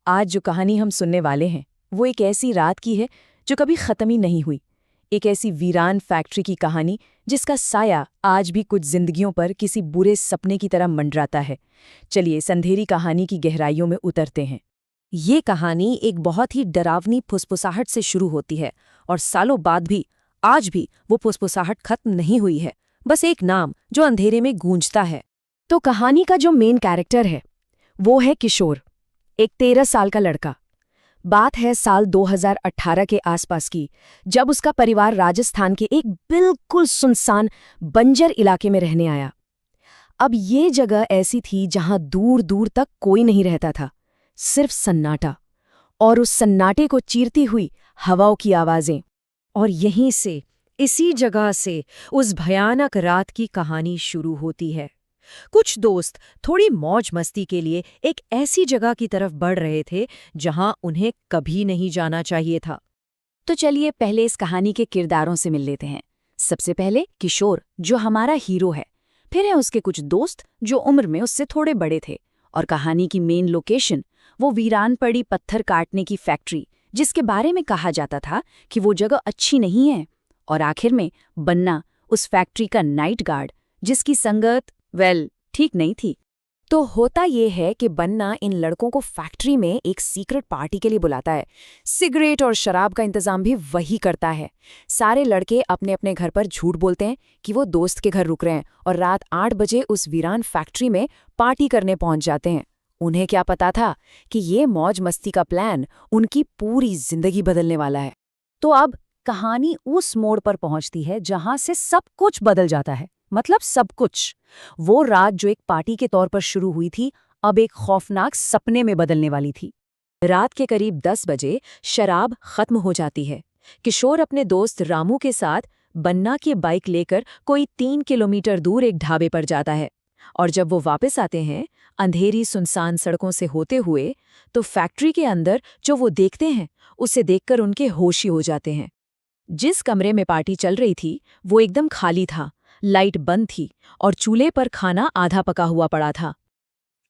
आज जो कहानी हम सुनने वाले हैं वो एक ऐसी रात की है जो कभी ख़त्म ही नहीं हुई। एक ऐसी वीरान फैक्ट्री की कहानी जिसका साया आज भी कुछ जिंदगियों पर किसी बुरे सपने की तरह मंडराता है। चलिए इस अंधेरी कहानी की गहराइयों में उतरते हैं। ये कहानी एक बहुत ही डरावनी फुसफुसाहट से शुरू होती है और सालों बाद भी आज भी वो फुसफुसाहट खत्म नहीं हुई है। बस एक नाम जो अंधेरे में गूंजता है। तो कहानी का जो मेन कैरेक्टर है वो है किशोर, एक 13 साल का लड़का। बात है साल 2018 के आसपास की, जब उसका परिवार राजस्थान के एक बिल्कुल सुनसान बंजर इलाके में रहने आया। अब ये जगह ऐसी थी जहां दूर दूर तक कोई नहीं रहता था, सिर्फ सन्नाटा, और उस सन्नाटे को चीरती हुई हवाओं की आवाजें। और यहीं से, इसी जगह से उस भयानक रात की कहानी शुरू होती है। कुछ दोस्त थोड़ी मौज मस्ती के लिए एक ऐसी जगह की तरफ बढ़ रहे थे जहां उन्हें कभी नहीं जाना चाहिए था। तो चलिए पहले इस कहानी के किरदारों से मिल लेते हैं। सबसे पहले किशोर, जो हमारा हीरो है। फिर है उसके कुछ दोस्त जो उम्र में उससे थोड़े बड़े थे। और कहानी की मेन लोकेशन, वो वीरान पड़ी पत्थर काटने की फैक्ट्री, जिसके बारे में कहा जाता था कि वो जगह अच्छी नहीं है। और आखिर में बन्ना, उस फैक्ट्री का नाइट गार्ड, जिसकी संगत ठीक नहीं थी। तो होता ये है कि बन्ना इन लड़कों को फैक्ट्री में एक सीक्रेट पार्टी के लिए बुलाता है। सिगरेट और शराब का इंतजाम भी वही करता है। सारे लड़के अपने अपने घर पर झूठ बोलते हैं कि वो दोस्त के घर रुक रहे हैं और रात 8 बजे उस वीरान फैक्ट्री में पार्टी करने पहुंच जाते हैं। उन्हें क्या पता था कि ये मौज मस्ती का प्लान उनकी पूरी जिंदगी बदलने वाला है। तो अब कहानी उस मोड़ पर पहुंचती है जहां से सब कुछ बदल जाता है। मतलब सब कुछ। वो रात जो एक पार्टी के तौर पर शुरू हुई थी, अब एक खौफनाक सपने में बदलने वाली थी। रात के करीब 10 बजे शराब खत्म हो जाती है। किशोर अपने दोस्त रामू के साथ बन्ना की बाइक लेकर कोई 3 किलोमीटर दूर एक ढाबे पर जाता है। और जब वो वापस आते हैं, अंधेरी सुनसान सड़कों से होते हुए, तो फैक्ट्री के अंदर जो वो देखते हैं उसे देखकर उनके होश ही हो जाते हैं। जिस कमरे में पार्टी चल रही थी वो एकदम खाली था, लाइट बंद थी और चूल्हे पर खाना आधा पका हुआ पड़ा था।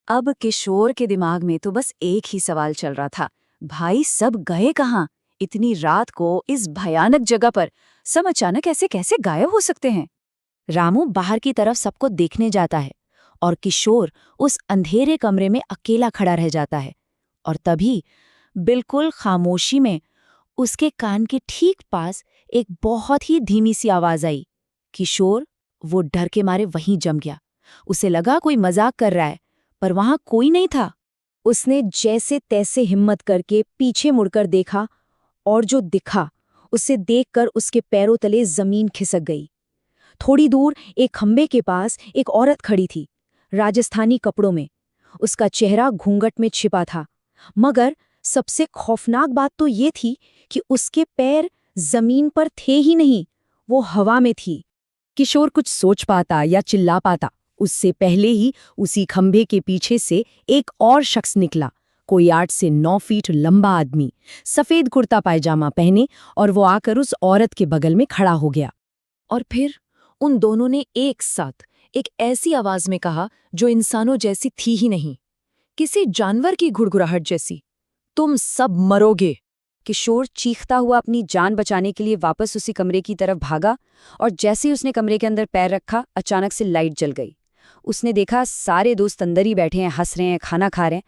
अब किशोर के दिमाग में तो बस एक ही सवाल चल रहा था, भाई सब गए कहाँ? इतनी रात को इस भयानक जगह पर सब अचानक ऐसे कैसे गायब हो सकते हैं? रामू बाहर की तरफ सबको देखने जाता है और किशोर उस अंधेरे कमरे में अकेला खड़ा रह जाता है। और तभी बिल्कुल खामोशी में उसके कान के ठीक पास एक बहुत ही धीमी सी आवाज आई। किशोर वो डर के मारे वहीं जम गया। उसे लगा कोई मजाक कर रहा है, पर वहां कोई नहीं था। उसने जैसे तैसे हिम्मत करके पीछे मुड़कर देखा, और जो दिखा उसे देखकर उसके पैरों तले जमीन खिसक गई। थोड़ी दूर एक खंबे के पास एक औरत खड़ी थी, राजस्थानी कपड़ों में। उसका चेहरा घूंघट में छिपा था, मगर सबसे खौफनाक बात तो ये थी कि उसके पैर जमीन पर थे ही नहीं, वो हवा में थी। किशोर कुछ सोच पाता या चिल्ला पाता उससे पहले ही उसी खंभे के पीछे से एक और शख्स निकला। कोई 8 से 9 फीट लंबा आदमी, सफेद कुर्ता पायजामा पहने, और वो आकर उस औरत के बगल में खड़ा हो गया। और फिर उन दोनों ने एक साथ एक ऐसी आवाज में कहा जो इंसानों जैसी थी ही नहीं, किसी जानवर की घुड़घुड़ाहट जैसी, तुम सब मरोगे। किशोर चीखता हुआ अपनी जान बचाने के लिए वापस उसी कमरे की तरफ भागा, और जैसे ही उसने कमरे के अंदर पैर रखा, अचानक से लाइट जल गई। उसने देखा सारे दोस्त अंदर ही बैठे हैं, हंस रहे हैं, खाना खा रहे हैं।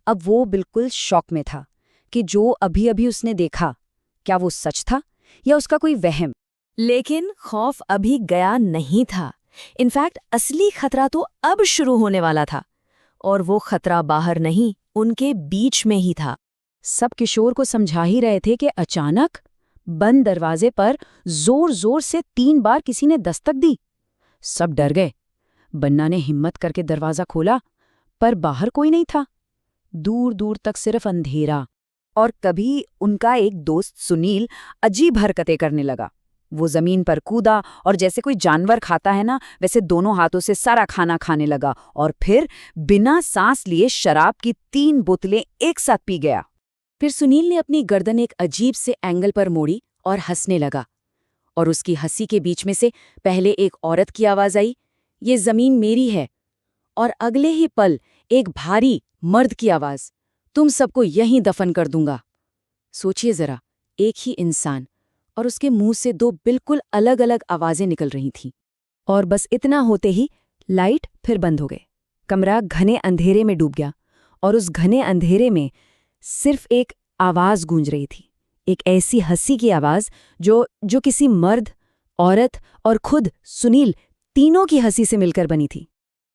अब वो बिल्कुल शॉक में था कि जो अभी अभी उसने देखा, क्या वो सच था या उसका कोई वहम। लेकिन खौफ अभी गया नहीं था। इनफैक्ट असली खतरा तो अब शुरू होने वाला था, और वो खतरा बाहर नहीं, उनके बीच में ही था। सब किशोर को समझा ही रहे थे कि अचानक बंद दरवाजे पर जोर जोर से 3 बार किसी ने दस्तक दी। सब डर गए। बन्ना ने हिम्मत करके दरवाजा खोला, पर बाहर कोई नहीं था। दूर दूर तक सिर्फ अंधेरा। और कभी उनका एक दोस्त सुनील अजीब हरकतें करने लगा। वो जमीन पर कूदा और जैसे कोई जानवर खाता है ना, वैसे दोनों हाथों से सारा खाना खाने लगा, और फिर बिना सांस लिए शराब की 3 बोतलें एक साथ पी गया। फिर सुनील ने अपनी गर्दन एक अजीब से एंगल पर मोड़ी और हंसने लगा, और उसकी हंसी के बीच में से पहले एक औरत की आवाज आई, ये जमीन मेरी है। और अगले ही पल एक भारी मर्द की आवाज, तुम सबको यहीं दफन कर दूंगा। सोचिए जरा, एक ही इंसान और उसके मुंह से दो बिल्कुल अलग अलग आवाजें निकल रही थीं। और बस इतना होते ही लाइट फिर बंद हो गए। कमरा घने अंधेरे में डूब गया और उस घने अंधेरे में सिर्फ एक आवाज गूंज रही थी, एक ऐसी हंसी की आवाज जो किसी मर्द, औरत और खुद सुनील तीनों की हंसी से मिलकर बनी थी।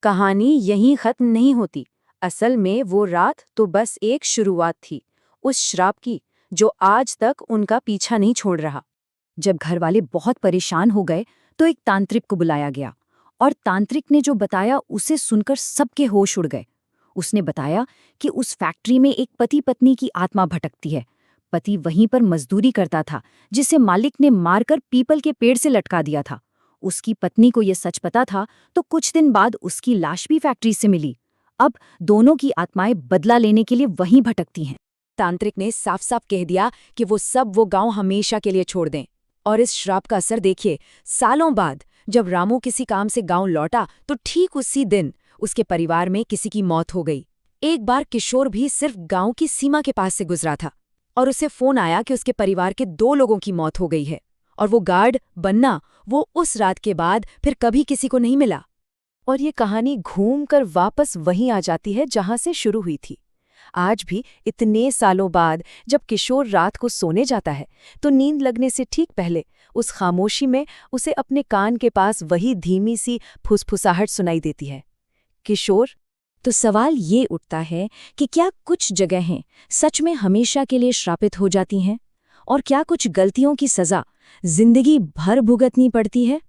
कहानी यहीं खत्म नहीं होती। असल में वो रात तो बस एक शुरुआत थी, उस श्राप की जो आज तक उनका पीछा नहीं छोड़ रहा। जब घरवाले बहुत परेशान हो गए तो एक तांत्रिक को बुलाया गया और तांत्रिक ने जो बताया उसे सुनकर सबके होश उड़ गए। उसने बताया कि उस फैक्ट्री में एक पति पत्नी की आत्मा भटकती है। पति वहीं पर मजदूरी करता था जिसे मालिक ने मारकर पीपल के पेड़ से लटका दिया था। उसकी पत्नी को यह सच पता था तो कुछ दिन बाद उसकी लाश भी फैक्ट्री से मिली। अब दोनों की आत्माएं बदला लेने के लिए वहीं भटकती हैं। तांत्रिक ने साफ साफ कह दिया कि वो गांव हमेशा के लिए छोड़ दें। और इस श्राप का असर देखिए, सालों बाद जब रामू किसी काम से गांव लौटा तो ठीक उसी दिन उसके परिवार में किसी की मौत हो गई। एक बार किशोर भी सिर्फ गांव की सीमा के पास से गुजरा था और उसे फोन आया कि उसके परिवार के 2 लोगों की मौत हो गई है। और वो गार्ड बन्ना, वो उस रात के बाद फिर कभी किसी को नहीं मिला। और ये कहानी घूमकर वापस वहीं आ जाती है जहां से शुरू हुई थी। आज भी इतने सालों बाद जब किशोर रात को सोने जाता है तो नींद लगने से ठीक पहले उस खामोशी में उसे अपने कान के पास वही धीमी सी फुसफुसाहट सुनाई देती है, किशोर। तो सवाल ये उठता है कि क्या कुछ जगहें सच में हमेशा के लिए श्रापित हो जाती हैं और क्या कुछ गलतियों की सजा जिंदगी भर भुगतनी पड़ती है?